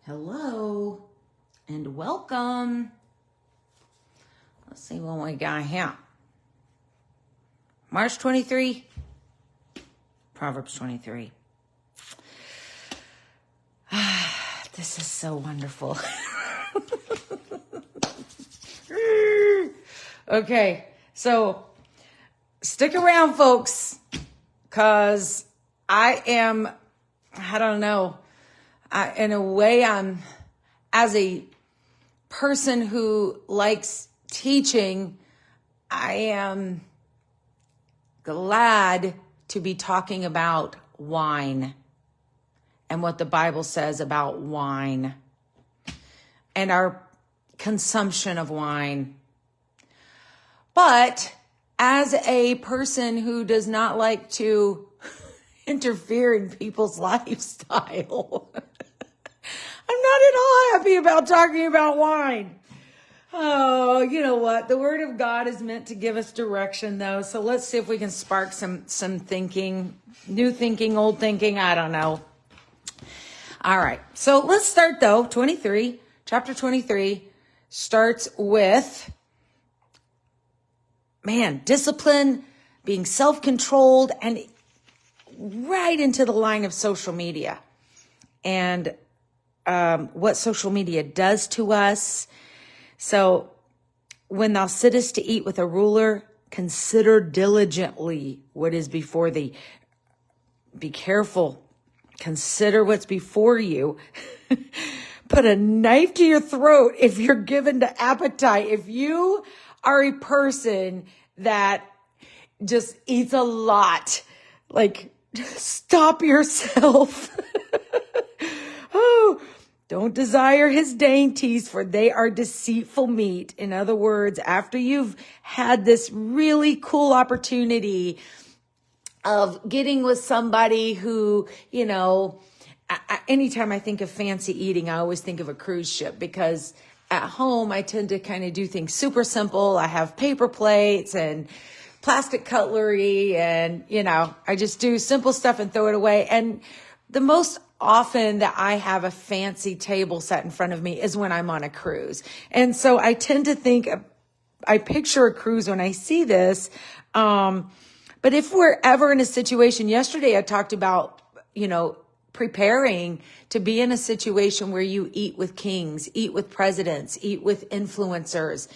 Hello and welcome. Let's see what we got here. March 23, Proverbs 23. This is so wonderful. Okay, so stick around, folks, because I don't know. In a way, I'm, as a person who likes teaching, I am glad to be talking about wine and what the Bible says about wine and our consumption of wine. But as a person who does not like to interfere in people's lifestyle, I'm not at all happy about talking about wine. Oh, you know what? The Word of God is meant to give us direction, though. So let's see if we can spark some thinking, new thinking, old thinking. I don't know. All right. So let's start, though. Chapter 23 starts with, discipline, being self-controlled, and right into the line of social media and what social media does to us. So when thou sittest to eat with a ruler, consider diligently what is before thee. Be careful. Consider what's before you. Put a knife to your throat if you're given to appetite. If you are a person that just eats a lot, stop yourself. Oh, don't desire his dainties, for they are deceitful meat. In other words, after you've had this really cool opportunity of getting with somebody who, anytime I think of fancy eating, I always think of a cruise ship, because at home I tend to kind of do things super simple. I have paper plates and plastic cutlery, and, I just do simple stuff and throw it away. And the most often that I have a fancy table set in front of me is when I'm on a cruise. And so I tend to I picture a cruise when I see this. But if we're ever in a situation, yesterday I talked about, preparing to be in a situation where you eat with kings, eat with presidents, eat with influencers.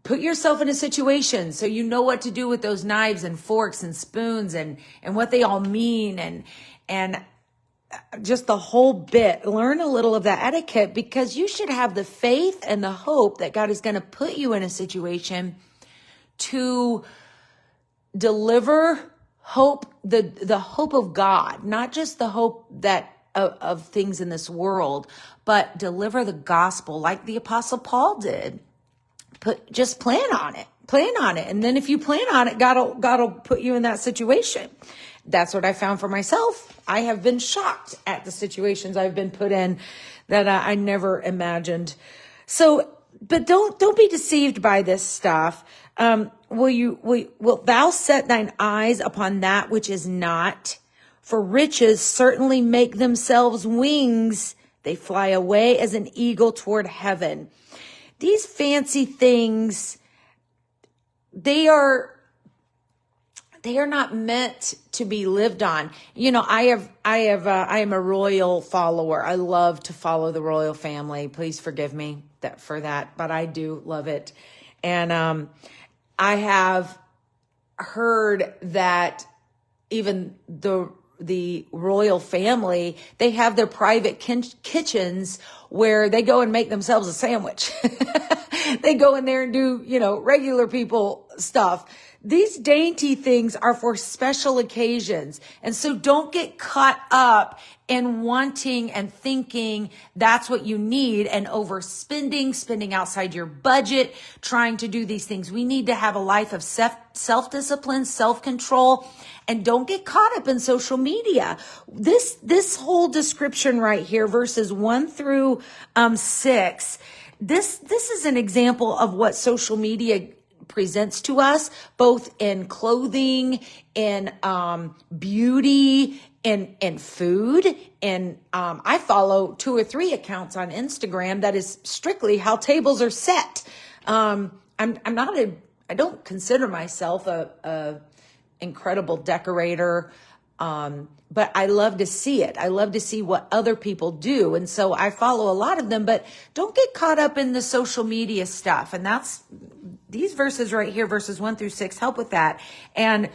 Put yourself in a situation so you know what to do with those knives and forks and spoons and what they all mean and just the whole bit. Learn a little of that etiquette, because you should have the faith and the hope that God is going to put you in a situation to deliver hope, the hope of God, not just the hope that of things in this world, but deliver the gospel like the Apostle Paul did. Just plan on it. And then if you plan on it, God'll put you in that situation. That's what I found for myself. I have been shocked at the situations I've been put in that I never imagined. So, but don't be deceived by this stuff. Will thou set thine eyes upon that which is not? For riches certainly make themselves wings. They fly away as an eagle toward heaven. These fancy things, they are not meant to be lived on. I am a royal follower. I love to follow the royal family. Please forgive me for that, but I do love it. And I have heard that even the royal family, they have their private kitchens where they go and make themselves a sandwich. They go in there and do, regular people stuff. These dainty things are for special occasions. And so don't get caught up in wanting and thinking that's what you need and overspending, spending outside your budget, trying to do these things. We need to have a life of self-discipline, self-control, and don't get caught up in social media. This whole description right here, verses 1 through 6, this is an example of what social media presents to us, both in clothing, in beauty, in food. And I follow 2 or 3 accounts on Instagram that is strictly how tables are set. I don't consider myself a incredible decorator. But I love to see it. I love to see what other people do. And so I follow a lot of them, but don't get caught up in the social media stuff. And that's these verses right here, verses 1-6, help with that. And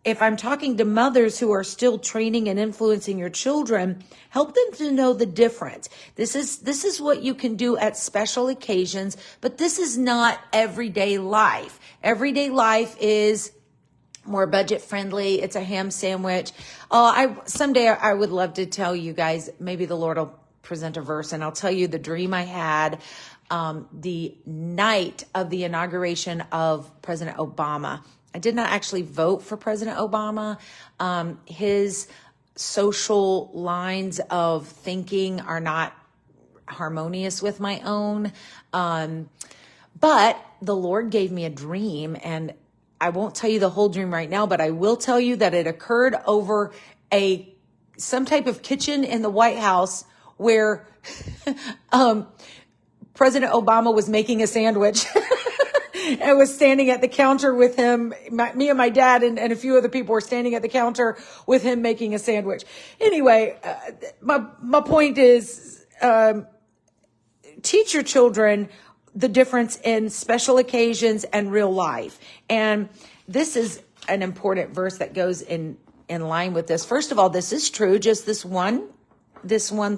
if I'm talking to mothers who are still training and influencing your children, help them to know the difference. This is what you can do at special occasions, but this is not everyday life. Everyday life is more budget friendly. It's a ham sandwich. Someday I would love to tell you guys, maybe the Lord will present a verse and I'll tell you the dream I had the night of the inauguration of President Obama. I did not actually vote for President Obama. His social lines of thinking are not harmonious with my own. But the Lord gave me a dream, and I won't tell you the whole dream right now, but I will tell you that it occurred over some type of kitchen in the White House where President Obama was making a sandwich. I was standing at the counter with him. Me and my dad and a few other people were standing at the counter with him making a sandwich. Anyway, my point is, teach your children the difference in special occasions and real life. And this is an important verse that goes in line with this. First of all, this is true. Just this one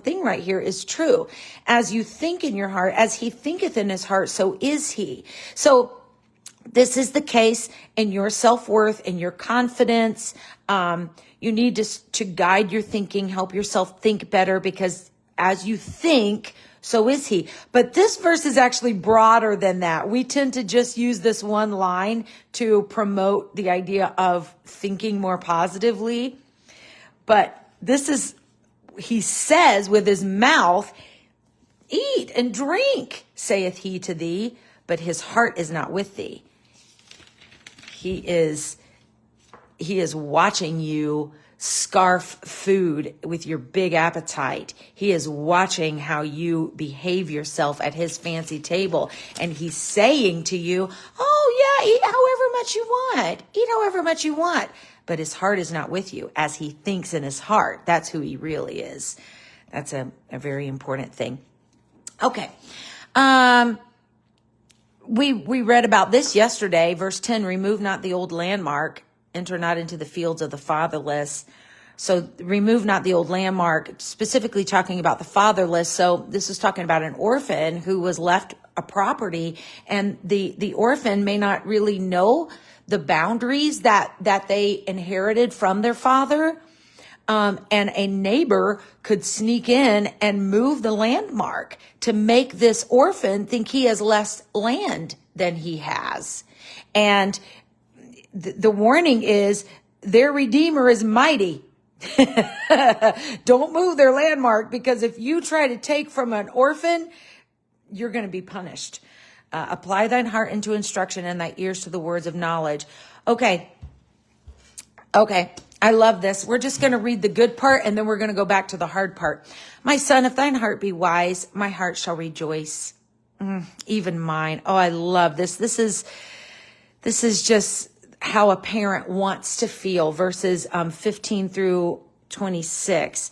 thing right here is true. As you think in your heart, as he thinketh in his heart, so is he. So this is the case in your self-worth, in your confidence. You need to guide your thinking, help yourself think better, because as you think, so is he. But this verse is actually broader than that. We tend to just use this one line to promote the idea of thinking more positively. But he says with his mouth, eat and drink, saith he to thee, but his heart is not with thee. He is watching you scarf food with your big appetite. He is watching how you behave yourself at his fancy table. And he's saying to you, oh yeah, eat however much you want. Eat however much you want. But his heart is not with you, as he thinks in his heart. That's who he really is. That's a very important thing. Okay. We read about this yesterday. Verse 10, remove not the old landmark. Enter not into the fields of the fatherless. So remove not the old landmark, specifically talking about the fatherless. So this is talking about an orphan who was left a property, and the orphan may not really know the boundaries that they inherited from their father. And a neighbor could sneak in and move the landmark to make this orphan think he has less land than he has. And the warning is their Redeemer is mighty. Don't move their landmark, because if you try to take from an orphan, you're going to be punished. Apply thine heart into instruction and thy ears to the words of knowledge. Okay. I love this. We're just going to read the good part, and then we're going to go back to the hard part. My son, if thine heart be wise, my heart shall rejoice. Even mine. Oh, I love this. This is just how a parent wants to feel. Verses 15-26.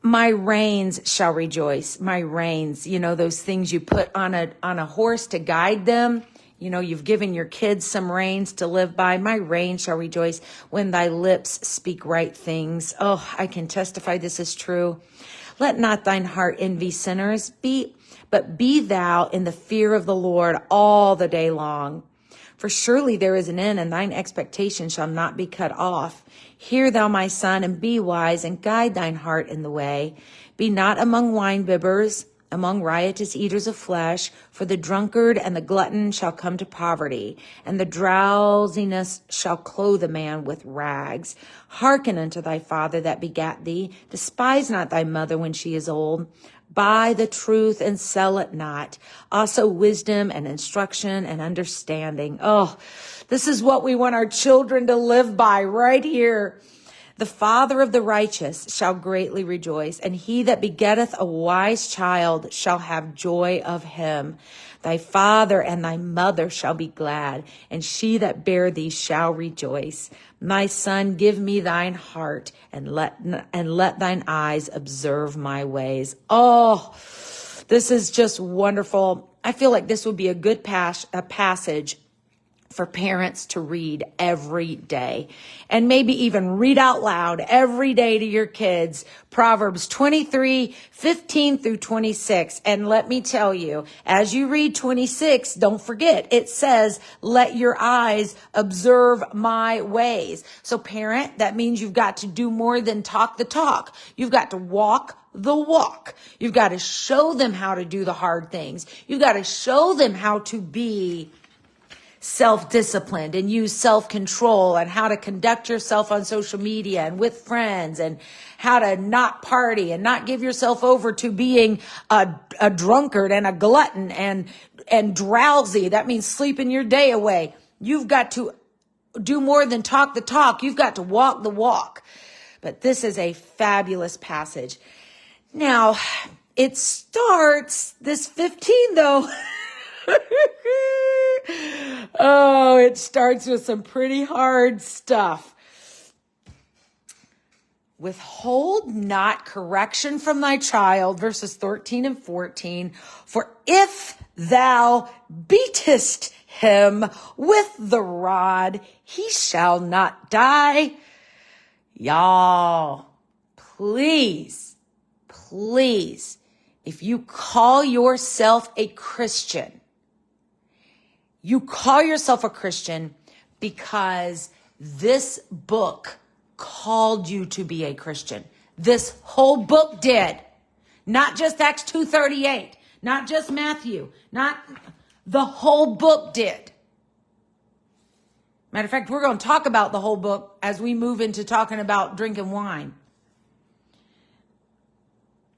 My reins shall rejoice. My reins, those things you put on a horse to guide them. You've given your kids some reins to live by. My reins shall rejoice when thy lips speak right things. Oh, I can testify this is true. Let not thine heart envy sinners, but be thou in the fear of the Lord all the day long. For surely there is an end, and thine expectation shall not be cut off. Hear thou, my son, and be wise, and guide thine heart in the way. Be not among winebibbers, among riotous eaters of flesh, for the drunkard and the glutton shall come to poverty, and the drowsiness shall clothe a man with rags. Hearken unto thy father that begat thee. Despise not thy mother when she is old. Buy the truth and sell it not. Also wisdom and instruction and understanding. Oh, this is what we want our children to live by right here. The father of the righteous shall greatly rejoice, and he that begetteth a wise child shall have joy of him. Thy father and thy mother shall be glad, and she that bare thee shall rejoice. My son, give me thine heart, and let thine eyes observe my ways. Oh, this is just wonderful. I feel like this would be a good passage for parents to read every day, and maybe even read out loud every day to your kids. Proverbs 23:15 through 26. And let me tell you, as you read 26, don't forget, it says, let your eyes observe my ways. So parent, that means you've got to do more than talk the talk. You've got to walk the walk. You've got to show them how to do the hard things. You've got to show them how to be self-disciplined and use self-control, and how to conduct yourself on social media and with friends, and how to not party and not give yourself over to being a drunkard and a glutton and drowsy. That means sleeping your day away. You've got to do more than talk the talk. You've got to walk the walk. But this is a fabulous passage. Now, it starts, this 15 though, oh, it starts with some pretty hard stuff. Withhold not correction from thy child, verses 13 and 14. For if thou beatest him with the rod, he shall not die. Y'all, please, if you call yourself a Christian, you call yourself a Christian because this book called you to be a Christian. This whole book did. Not just Acts 2:38, not just Matthew, not the whole book did. Matter of fact, we're going to talk about the whole book as we move into talking about drinking wine.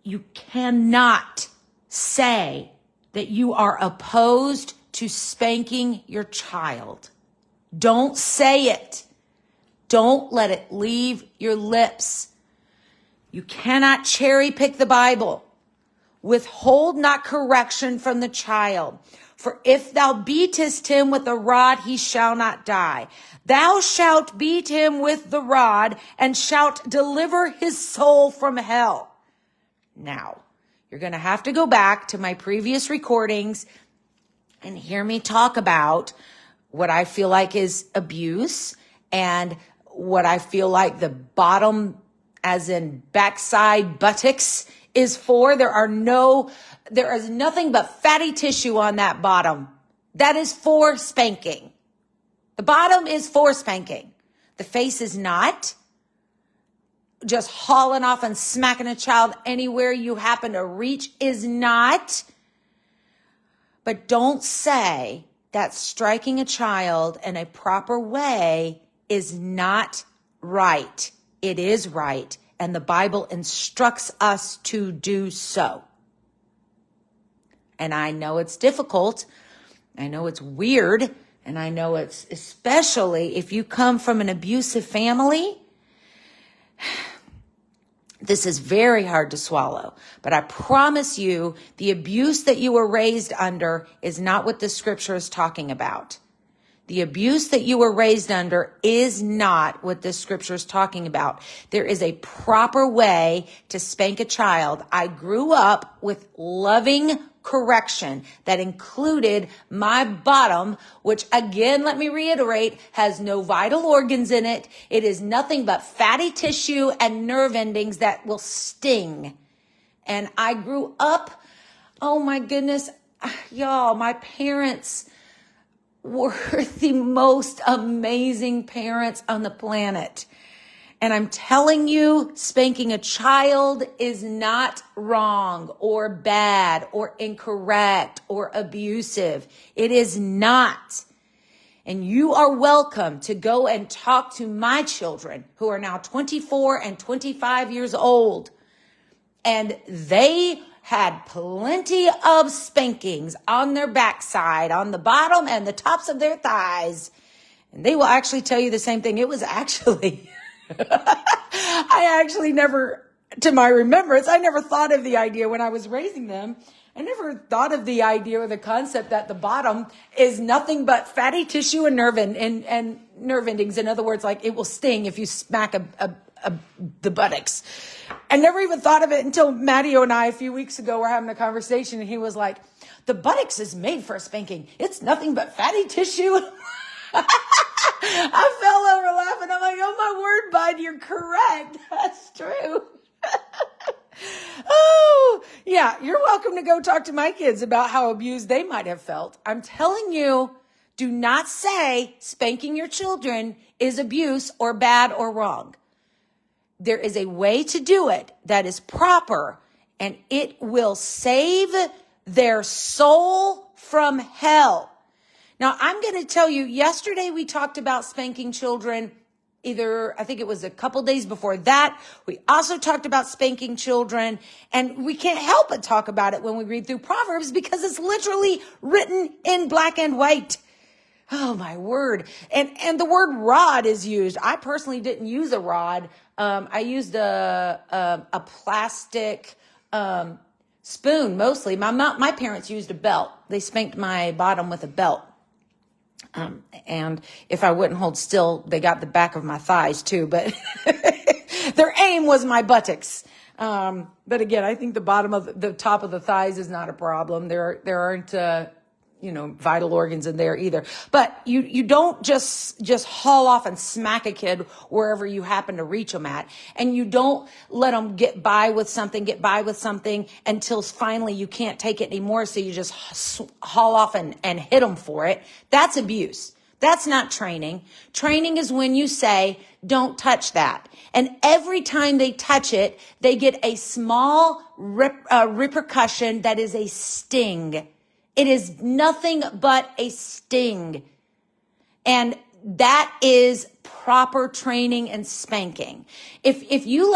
You cannot say that you are opposed to spanking your child. Don't say it. Don't let it leave your lips. You cannot cherry pick the Bible. Withhold not correction from the child. For if thou beatest him with a rod, he shall not die. Thou shalt beat him with the rod, and shalt deliver his soul from hell. Now, you're going to have to go back to my previous recordings and hear me talk about what I feel like is abuse, and what I feel like the bottom, as in backside buttocks, is for. There is nothing but fatty tissue on that bottom. That is for spanking. The bottom is for spanking. The face is not. Just hauling off and smacking a child anywhere you happen to reach is not. But don't say that striking a child in a proper way is not right. It is right. And the Bible instructs us to do so. And I know it's difficult. I know it's weird. And I know it's, especially if you come from an abusive family, this is very hard to swallow. But I promise you, the abuse that you were raised under is not what the scripture is talking about. The abuse that you were raised under is not what this scripture is talking about. There is a proper way to spank a child. I grew up with loving correction that included my bottom, which again, let me reiterate, has no vital organs in it. It is nothing but fatty tissue and nerve endings that will sting. And I grew up, oh my goodness, y'all, my parents were the most amazing parents on the planet. And I'm telling you, spanking a child is not wrong or bad or incorrect or abusive. It is not. And you are welcome to go and talk to my children who are now 24 and 25 years old. And they had plenty of spankings on their backside, on the bottom and the tops of their thighs. And they will actually tell you the same thing. It was actually, I actually never, to my remembrance, I never thought of the idea when I was raising them. I never thought of the idea or the concept that the bottom is nothing but fatty tissue and nerve and nerve endings. In other words, like it will sting if you smack the buttocks. I never even thought of it until Matteo and I a few weeks ago were having a conversation, and he was like, the buttocks is made for a spanking. It's nothing but fatty tissue. I fell over laughing. I'm like, oh my word, bud, you're correct. That's true. Oh, yeah, you're welcome to go talk to my kids about how abused they might have felt. I'm telling you, do not say spanking your children is abuse or bad or wrong. There is a way to do it that is proper, and it will save their soul from hell. Now, I'm going to tell you, yesterday we talked about spanking children. I think it was a couple days before that. We also talked about spanking children, and we can't help but talk about it when we read through Proverbs because it's literally written in black and white. Oh my word. And the word rod is used. I personally didn't use a rod. I used a plastic, spoon mostly. My parents used a belt. They spanked my bottom with a belt. And if I wouldn't hold still, they got the back of my thighs too, but their aim was my buttocks. But again, I think the top of the thighs is not a problem. There aren't, vital organs in there either. But you don't just haul off and smack a kid wherever you happen to reach them at. And you don't let them get by with something until finally you can't take it anymore. So you just haul off and hit them for it. That's abuse. That's not training. Training is when you say, don't touch that. And every time they touch it, they get a small repercussion that is a sting. It is nothing but a sting. And that is proper training and spanking. If you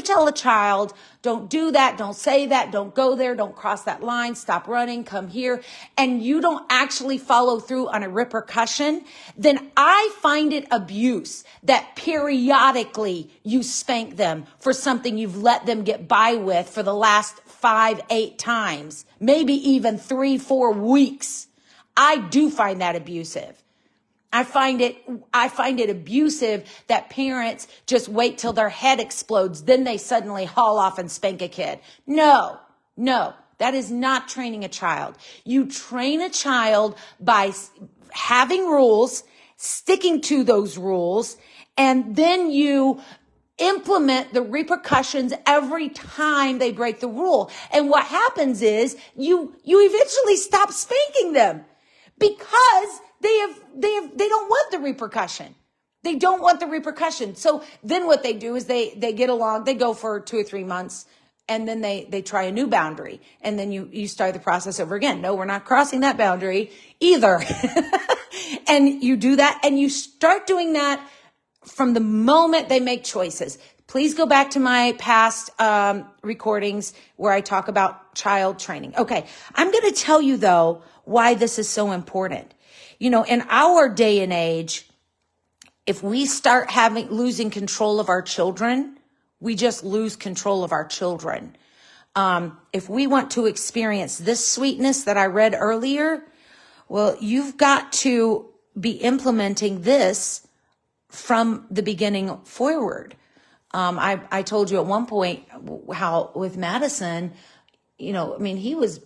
tell a child, don't do that, don't say that, don't go there, don't cross that line, stop running, come here, and you don't actually follow through on a repercussion, then I find it abuse that periodically you spank them for something you've let them get by with for the last 5-8 times, maybe even 3-4 weeks. I do find that abusive. I find it abusive that parents just wait till their head explodes, then they suddenly haul off and spank a kid. No, that is not training a child. You train a child by having rules, sticking to those rules, and then you implement the repercussions every time they break the rule. And what happens is you eventually stop spanking them because they don't want the repercussion. They don't want the repercussion. So then what they do is they get along, they go for 2 or 3 months, and then they try a new boundary. And then you start the process over again. No, we're not crossing that boundary either. And you do that, and you start doing that from the moment they make choices. Please go back to my past recordings where I talk about child training. Okay, I'm going to tell you, though, why this is so important. In our day and age, if we start losing control of our children, we just lose control of our children. If we want to experience this sweetness that I read earlier, well, you've got to be implementing this from the beginning forward. I told you at one point how with Madison, he was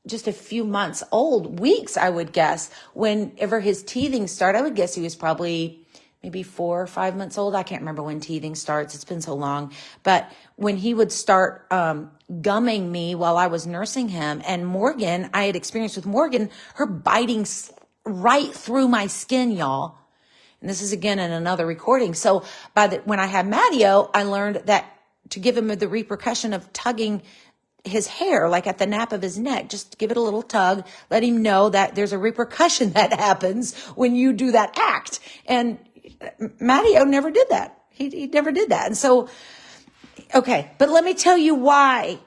just a few months old, weeks, I would guess, whenever his teething started. I would guess he was probably maybe 4 or 5 months old. I can't remember when teething starts. It's been so long. But when he would start gumming me while I was nursing him, and Morgan, I had experienced with Morgan, her biting right through my skin, y'all. And this is again in another recording. So when I had Matteo, I learned that to give him the repercussion of tugging his hair, like at the nape of his neck, just give it a little tug, let him know that there's a repercussion that happens when you do that act. And Matteo never did that. He never did that. And so, okay, but let me tell you why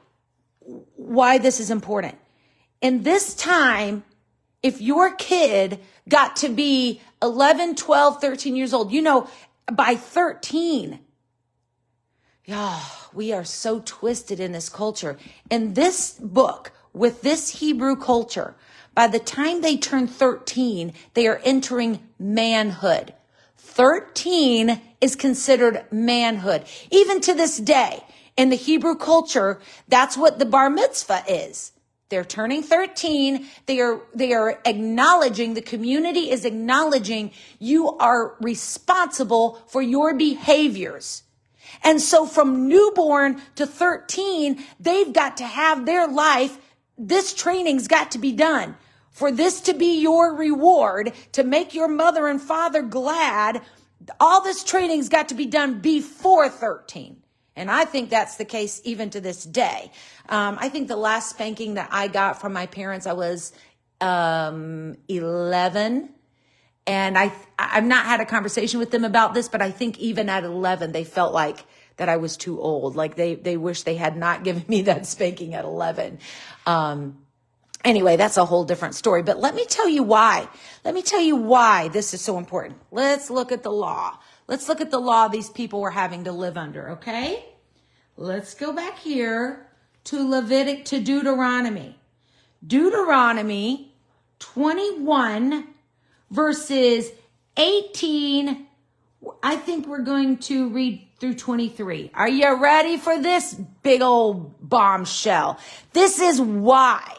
this is important. In this time, if your kid got to be 11, 12, 13 years old, by 13, we are so twisted in this culture. In this book, with this Hebrew culture, by the time they turn 13, they are entering manhood. 13 is considered manhood. Even to this day, in the Hebrew culture, that's what the bar mitzvah is. They're turning 13. They are acknowledging, the community is acknowledging you are responsible for your behaviors. And so from newborn to 13, they've got to have their life. This training's got to be done. For this to be your reward, to make your mother and father glad, all this training's got to be done before 13. And I think that's the case even to this day. I think the last spanking that I got from my parents, I was 11. And I've not had a conversation with them about this, but I think even at 11, they felt like that I was too old. Like they wish they had not given me that spanking at 11. Anyway, that's a whole different story. But let me tell you why. Let me tell you why this is so important. Let's look at the law. Let's look at the law these people were having to live under, okay? Let's go back here to Deuteronomy. Deuteronomy 21, verses 18. I think we're going to read through 23. Are you ready for this big old bombshell? This is why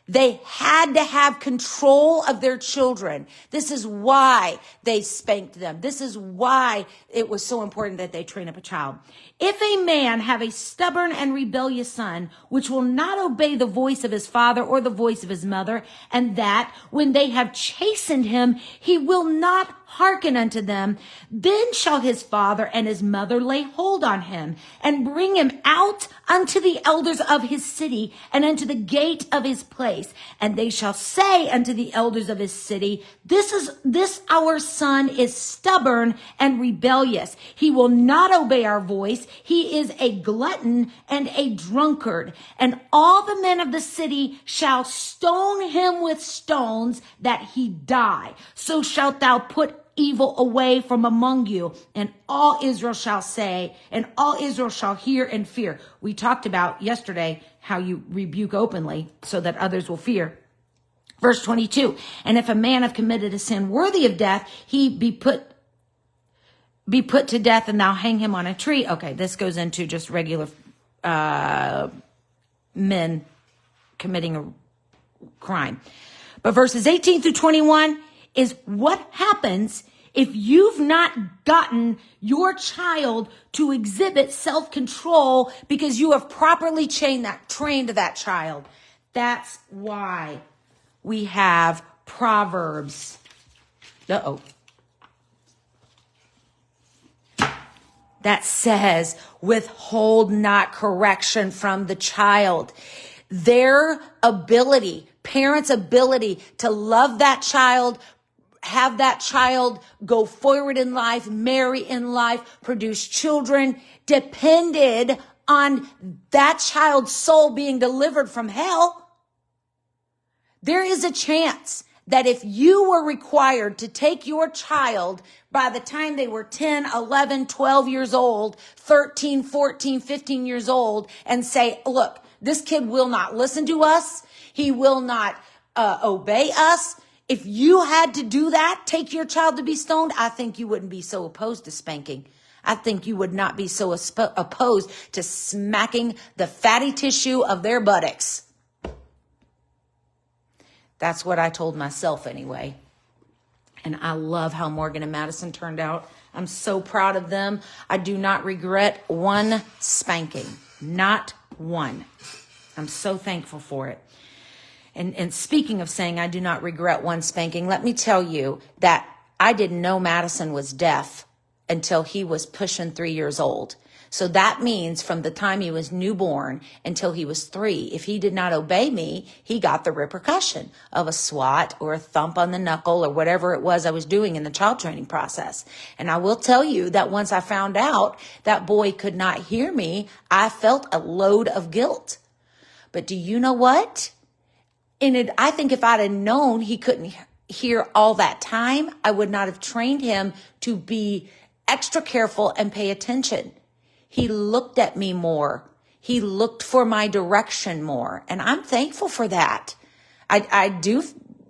they had to have control of their children. This is why they spanked them. This is why it was so important that they train up a child. If a man have a stubborn and rebellious son, which will not obey the voice of his father or the voice of his mother, and that when they have chastened him, he will not hearken unto them, then shall his father and his mother lay hold on him and bring him out unto the elders of his city and unto the gate of his place. And they shall say unto the elders of his city, this our son is stubborn and rebellious. He will not obey our voice. He is a glutton and a drunkard. And all the men of the city shall stone him with stones that he die. So shalt thou put evil away from among you, and all Israel shall say, and all Israel shall hear and fear. We talked about yesterday how you rebuke openly so that others will fear. Verse 22, and if a man have committed a sin worthy of death, he be put to death, and thou hang him on a tree. Okay, this goes into just regular men committing a crime. But verses 18 through 21 is what happens if you've not gotten your child to exhibit self-control because you have properly trained that child. That's why we have Proverbs. That says, withhold not correction from the child. Their ability, parents' ability to love that child, have that child go forward in life, marry in life, produce children, depended on that child's soul being delivered from hell. There is a chance that if you were required to take your child by the time they were 10, 11, 12 years old, 13, 14, 15 years old, and say, look, this kid will not listen to us. He will not obey us. If you had to do that, take your child to be stoned, I think you wouldn't be so opposed to spanking. I think you would not be so opposed to smacking the fatty tissue of their buttocks. That's what I told myself anyway. And I love how Morgan and Madison turned out. I'm so proud of them. I do not regret one spanking. Not one. I'm so thankful for it. And speaking of saying I do not regret one spanking, let me tell you that I didn't know Madison was deaf until he was pushing 3 years old. So that means from the time he was newborn until he was 3, if he did not obey me, he got the repercussion of a swat or a thump on the knuckle or whatever it was I was doing in the child training process. And I will tell you that once I found out that boy could not hear me, I felt a load of guilt. But do you know what? I think if I'd have known he couldn't hear all that time, I would not have trained him to be extra careful and pay attention. He looked at me more. He looked for my direction more. And I'm thankful for that. I do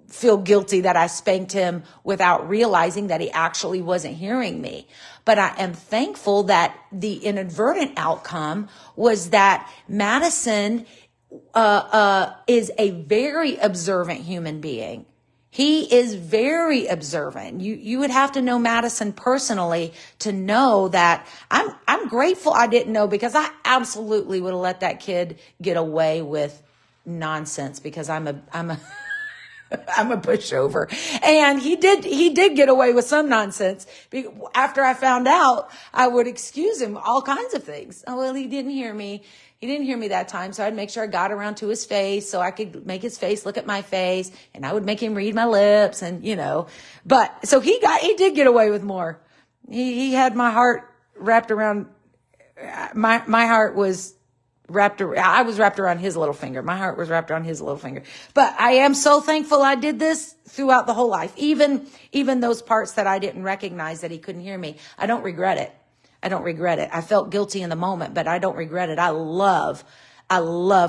feel guilty that I spanked him without realizing that he actually wasn't hearing me. But I am thankful that the inadvertent outcome was that Madison is a very observant human being. He is very observant. You would have to know Madison personally to know that I'm grateful I didn't know, because I absolutely would have let that kid get away with nonsense, because I'm a I'm a pushover. And he did get away with some nonsense. After I found out, I would excuse him all kinds of things. Oh, well, he didn't hear me. He didn't hear me that time. So I'd make sure I got around to his face so I could make his face look at my face, and I would make him read my lips, and but so he did get away with more. He had my heart wrapped around, my heart was I was wrapped around his little finger. My heart was wrapped around his little finger. But I am so thankful I did this throughout the whole life. Even those parts that I didn't recognize that he couldn't hear me. I don't regret it. I felt guilty in the moment, but I don't regret it. I love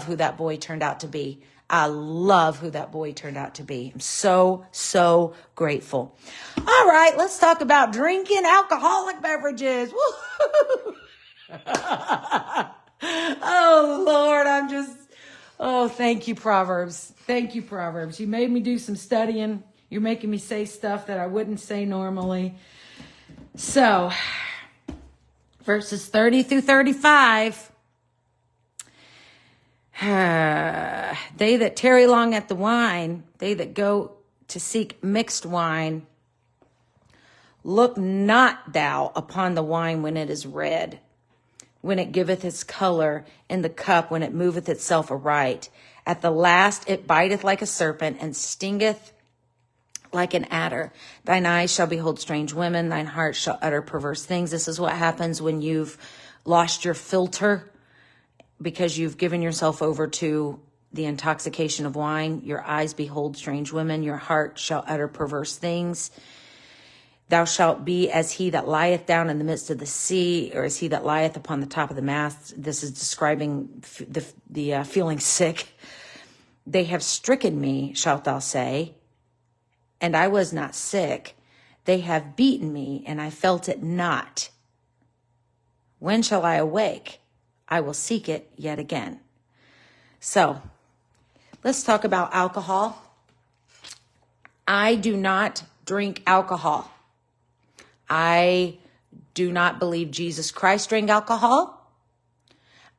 who that boy turned out to be. I'm so, so grateful. All right, let's talk about drinking alcoholic beverages. Woo! Oh, Lord, thank you, Proverbs. Thank you, Proverbs. You made me do some studying. You're making me say stuff that I wouldn't say normally. So, verses 30 through 35. They that tarry long at the wine, they that go to seek mixed wine, look not thou upon the wine when it is red, when it giveth its color, in the cup when it moveth itself aright. At the last it biteth like a serpent, and stingeth like an adder. Thine eyes shall behold strange women, thine heart shall utter perverse things. This is what happens when you've lost your filter, because you've given yourself over to the intoxication of wine. Your eyes behold strange women, your heart shall utter perverse things. Thou shalt be as he that lieth down in the midst of the sea, or as he that lieth upon the top of the mast. This is describing the feeling sick. They have stricken me, shalt thou say, and I was not sick. They have beaten me, and I felt it not. When shall I awake? I will seek it yet again. So, let's talk about alcohol. I do not drink alcohol. I do not believe Jesus Christ drank alcohol.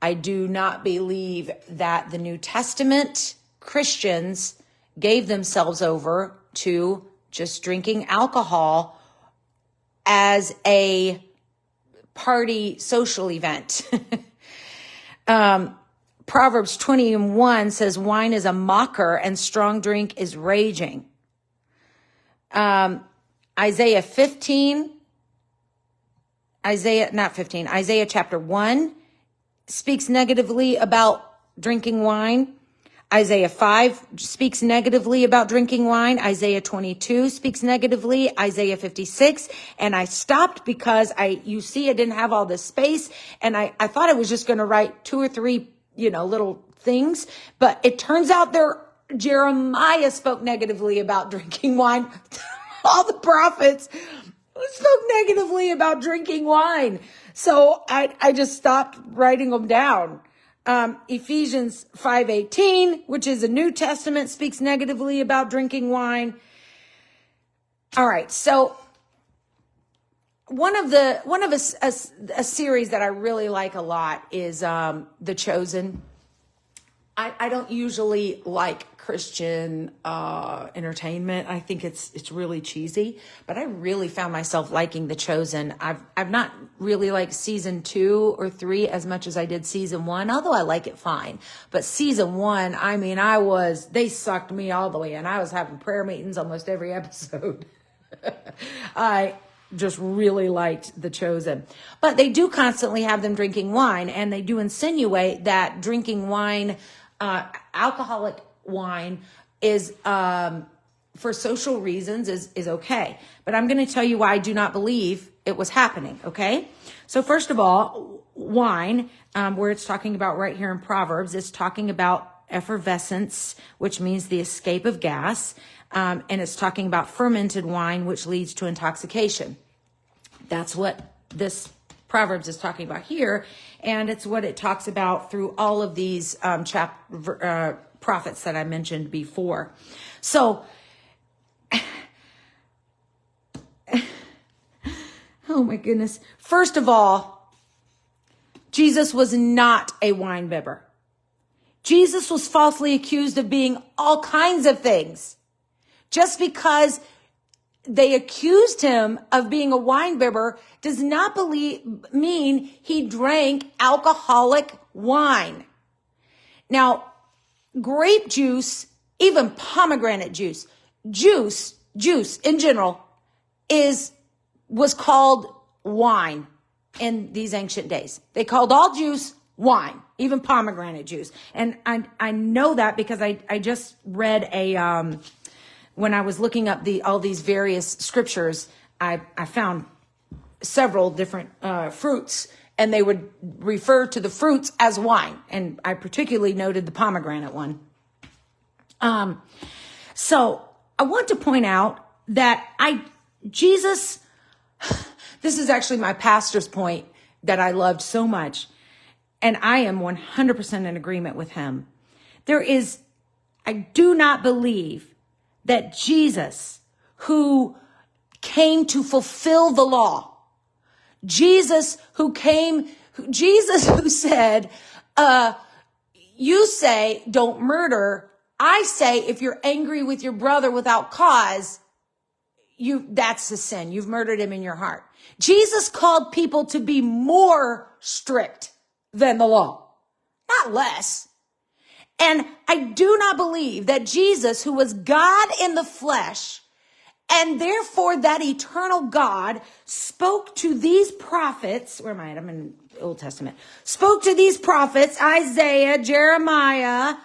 I do not believe that the New Testament Christians gave themselves over to just drinking alcohol as a party social event. Proverbs 20:1 says, wine is a mocker and strong drink is raging. Isaiah chapter 1 speaks negatively about drinking wine. Isaiah 5 speaks negatively about drinking wine. Isaiah 22 speaks negatively. Isaiah 56. And I stopped because I didn't have all this space. And I thought I was just going to write 2 or 3, little things. But it turns out Jeremiah spoke negatively about drinking wine. All the prophets spoke negatively about drinking wine. So I just stopped writing them down. Ephesians 5:18, which is a New Testament, speaks negatively about drinking wine. All right. So one of a series that I really like a lot is, The Chosen. I don't usually like Christian entertainment. I think it's really cheesy, but I really found myself liking The Chosen. I've not really liked season 2 or 3 as much as I did season 1, although I like it fine. But season 1, I mean, they sucked me all the way in. I was having prayer meetings almost every episode. I just really liked The Chosen. But they do constantly have them drinking wine, and they do insinuate that drinking wine, alcoholic wine, is for social reasons is okay. But I'm going to tell you why I do not believe it was happening, okay? So first of all, wine, where it's talking about right here in Proverbs, it's talking about effervescence, which means the escape of gas. And it's talking about fermented wine, which leads to intoxication. That's what this Proverbs is talking about here. And it's what it talks about through all of these prophets that I mentioned before. So, oh my goodness. First of all, Jesus was not a wine bibber. Jesus was falsely accused of being all kinds of things. Just because they accused him of being a wine bibber does not mean he drank alcoholic wine. Now, grape juice, even pomegranate juice in general, was called wine in these ancient days. They called all juice wine, even pomegranate juice. And I know that because I just read when I was looking up all these various scriptures, I found several different fruits, and they would refer to the fruits as wine. And I particularly noted the pomegranate one. So I want to point out that Jesus, this is actually my pastor's point that I loved so much, and I am 100% in agreement with him. I do not believe that Jesus, who came to fulfill the law, Jesus who said, you say don't murder. I say if you're angry with your brother without cause, that's a sin. You've murdered him in your heart. Jesus called people to be more strict than the law, not less. And I do not believe that Jesus, who was God in the flesh, and therefore that eternal God, spoke to these prophets. Where am I? I'm in the Old Testament. Spoke to these prophets, Isaiah, Jeremiah.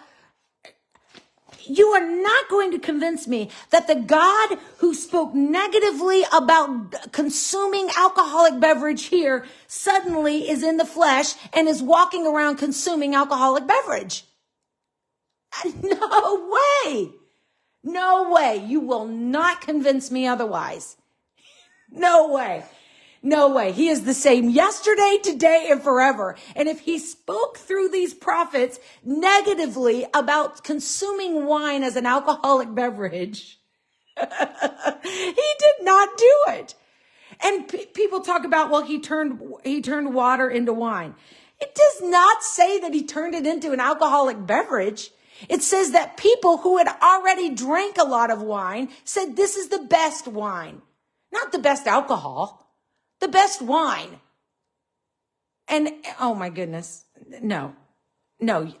You are not going to convince me that the God who spoke negatively about consuming alcoholic beverage here suddenly is in the flesh and is walking around consuming alcoholic beverage. No way. No way. You will not convince me otherwise. No way. No way. He is the same yesterday, today, and forever. And if he spoke through these prophets negatively about consuming wine as an alcoholic beverage, he did not do it. And people talk about, well, he turned water into wine. It does not say that he turned it into an alcoholic beverage. It says that people who had already drank a lot of wine said this is the best wine, not the best alcohol, the best wine. And oh my goodness, no,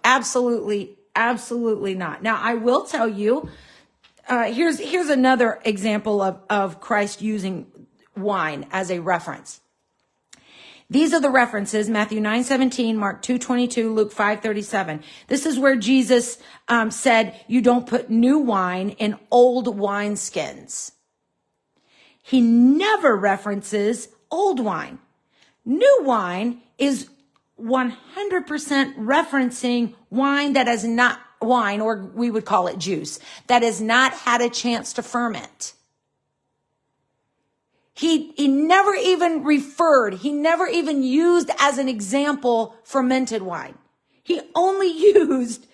absolutely not. Now I will tell you, here's another example of Christ using wine as a reference. These are the references: Matthew 9:17, Mark 2:22, Luke 5:37. This is where Jesus said, you don't put new wine in old wineskins. He never references old wine. New wine is 100% referencing wine that is not wine, or we would call it juice, that has not had a chance to ferment. He never even used as an example fermented wine. He only used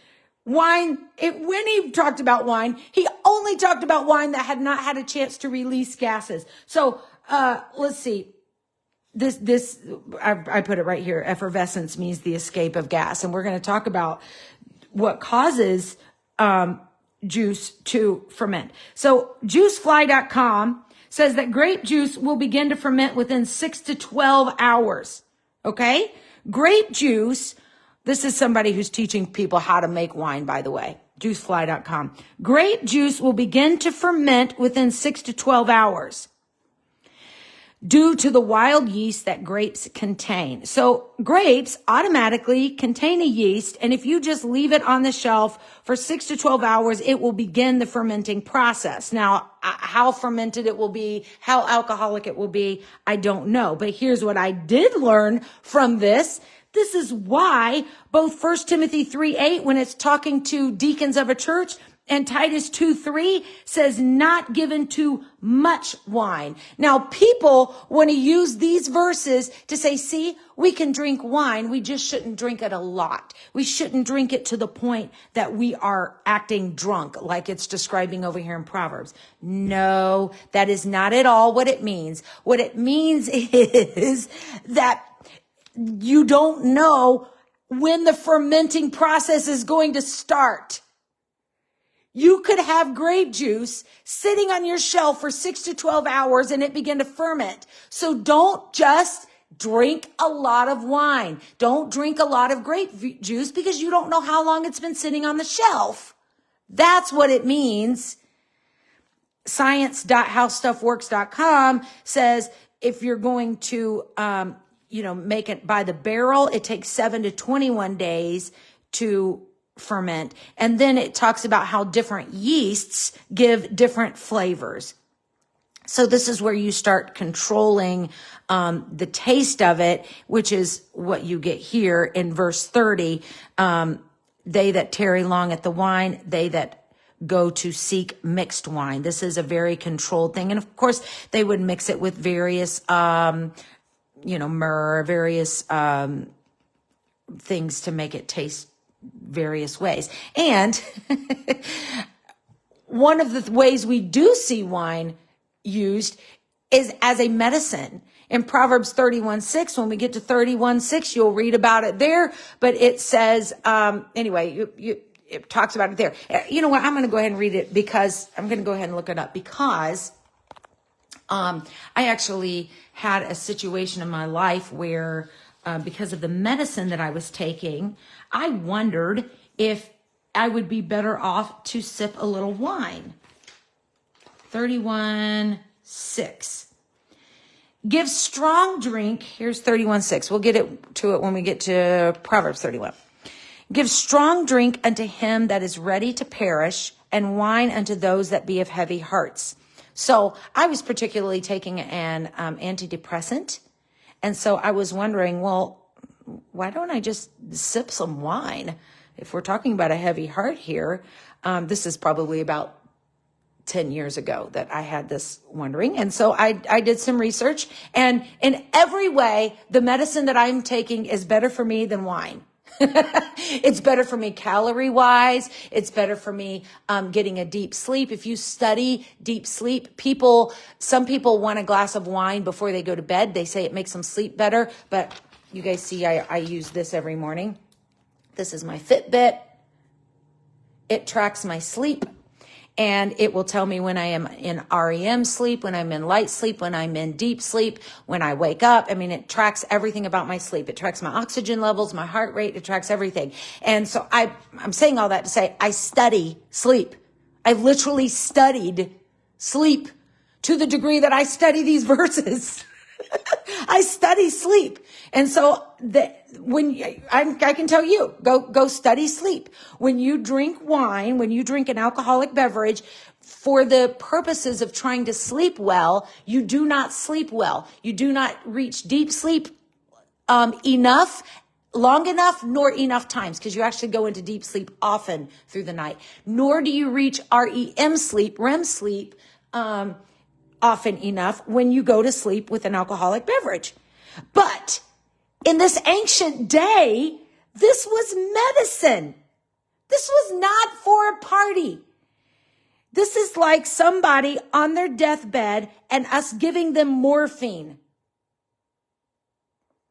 wine. When he talked about wine, he only talked about wine that had not had a chance to release gases. So let's see. I put it right here. Effervescence means the escape of gas. And we're going to talk about what causes juice to ferment. So juicefly.com says that grape juice will begin to ferment within 6 to 12 hours. Okay? Grape juice, this is somebody who's teaching people how to make wine, by the way. Juicefly.com. Grape juice will begin to ferment within 6 to 12 hours due to the wild yeast that grapes contain. So grapes automatically contain a yeast, and if you just leave it on the shelf for 6 to 12 hours, it will begin the fermenting process. Now, how fermented it will be, how alcoholic it will be, I don't know. But here's what I did learn from this. This is why both 1 Timothy 3:8, when it's talking to deacons of a church, and Titus 2:3 says not given to much wine. Now, people want to use these verses to say, see, we can drink wine. We just shouldn't drink it a lot. We shouldn't drink it to the point that we are acting drunk, like it's describing over here in Proverbs. No, that is not at all what it means. What it means is that you don't know when the fermenting process is going to start. You could have grape juice sitting on your shelf for 6 to 12 hours and it begin to ferment. So don't just drink a lot of wine. Don't drink a lot of grape juice because you don't know how long it's been sitting on the shelf. That's what it means. Science.howstuffworks.com says if you're going to, make it by the barrel, it takes 7 to 21 days to ferment. And then it talks about how different yeasts give different flavors. So this is where you start controlling the taste of it, which is what you get here in verse 30. They that tarry long at the wine, they that go to seek mixed wine. This is a very controlled thing. And of course, they would mix it with various, myrrh, various things to make it taste various ways. And one of the ways we do see wine used is as a medicine. In Proverbs 31:6, when we get to 31:6, you'll read about it there, but it says, it talks about it there. You know what? I'm going to go ahead and read it because I'm going to go ahead and look it up because I actually had a situation in my life where because of the medicine that I was taking, I wondered if I would be better off to sip a little wine. 31:6. Give strong drink. Here's 31:6. We'll get to it when we get to Proverbs 31. Give strong drink unto him that is ready to perish, and wine unto those that be of heavy hearts. So I was particularly taking an antidepressant. And so I was wondering, well, why don't I just sip some wine? If we're talking about a heavy heart here, this is probably about 10 years ago that I had this wondering. And so I did some research, and in every way, the medicine that I'm taking is better for me than wine. It's better for me calorie wise. It's better for me getting a deep sleep. If you study deep sleep, some people want a glass of wine before they go to bed. They say it makes them sleep better. But you guys see, I use this every morning. This is my Fitbit. It tracks my sleep. And it will tell me when I am in REM sleep, when I'm in light sleep, when I'm in deep sleep, when I wake up. I mean, it tracks everything about my sleep. It tracks my oxygen levels, my heart rate. It tracks everything. And so I'm saying all that to say I study sleep. I've literally studied sleep to the degree that I study these verses. I study sleep. And so I can tell you, go study sleep. When you drink wine, when you drink an alcoholic beverage for the purposes of trying to sleep well, you do not sleep well. You do not reach deep sleep long enough, nor enough times, because you actually go into deep sleep often through the night. Nor do you reach REM sleep, REM sleep, often enough when you go to sleep with an alcoholic beverage. But in this ancient day, this was medicine. This was not for a party. This is like somebody on their deathbed and us giving them morphine.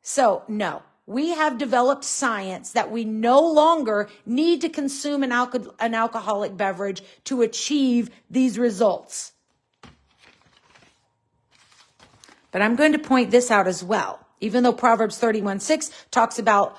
So no, We have developed science that we no longer need to consume an alcoholic beverage to achieve these results. But I'm going to point this out as well. Even though Proverbs 31:6 talks about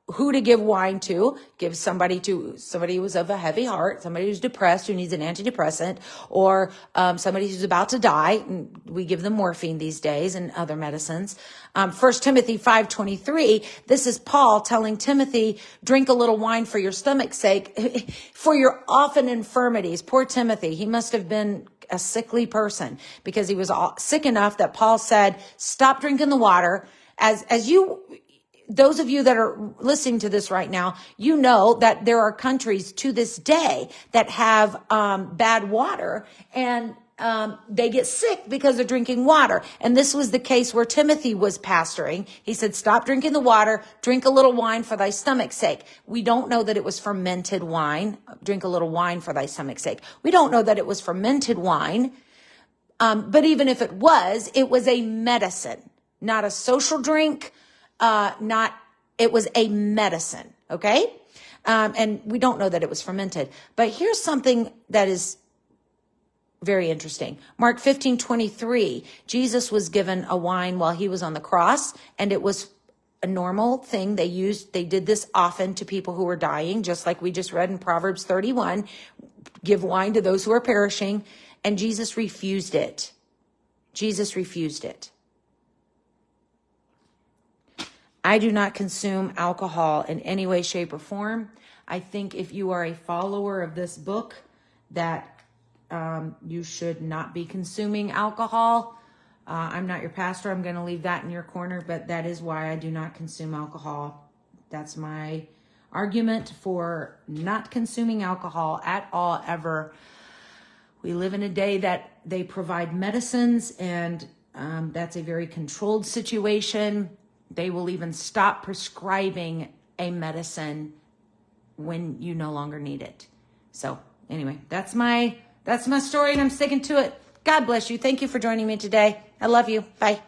who to give wine to, give somebody who's of a heavy heart, somebody who's depressed, who needs an antidepressant, or somebody who's about to die. And we give them morphine these days and other medicines. 1 Timothy 5:23, this is Paul telling Timothy, drink a little wine for your stomach's sake, for your often infirmities. Poor Timothy, he must have been a sickly person, because he was sick enough that Paul said, stop drinking the water. Those of you that are listening to this right now, you know that there are countries to this day that have bad water, and they get sick because they're drinking water. And this was the case where Timothy was pastoring. He said, stop drinking the water, drink a little wine for thy stomach's sake. We don't know that it was fermented wine. Drink a little wine for thy stomach's sake. We don't know that it was fermented wine. But even if it was a medicine, not a social drink. It was a medicine. Okay. And we don't know that it was fermented, but here's something that is very interesting. Mark 15:23, Jesus was given a wine while he was on the cross, and it was a normal thing. They did this often to people who were dying, just like we just read in Proverbs 31, give wine to those who are perishing. And Jesus refused it. Jesus refused it. I do not consume alcohol in any way, shape, or form. I think if you are a follower of this book, that you should not be consuming alcohol. I'm not your pastor. I'm going to leave that in your corner, but that is why I do not consume alcohol. That's my argument for not consuming alcohol at all, ever. We live in a day that they provide medicines, and that's a very controlled situation. They will even stop prescribing a medicine when you no longer need it. So anyway, that's my story, and I'm sticking to it. God bless you. Thank you for joining me today. I love you. Bye.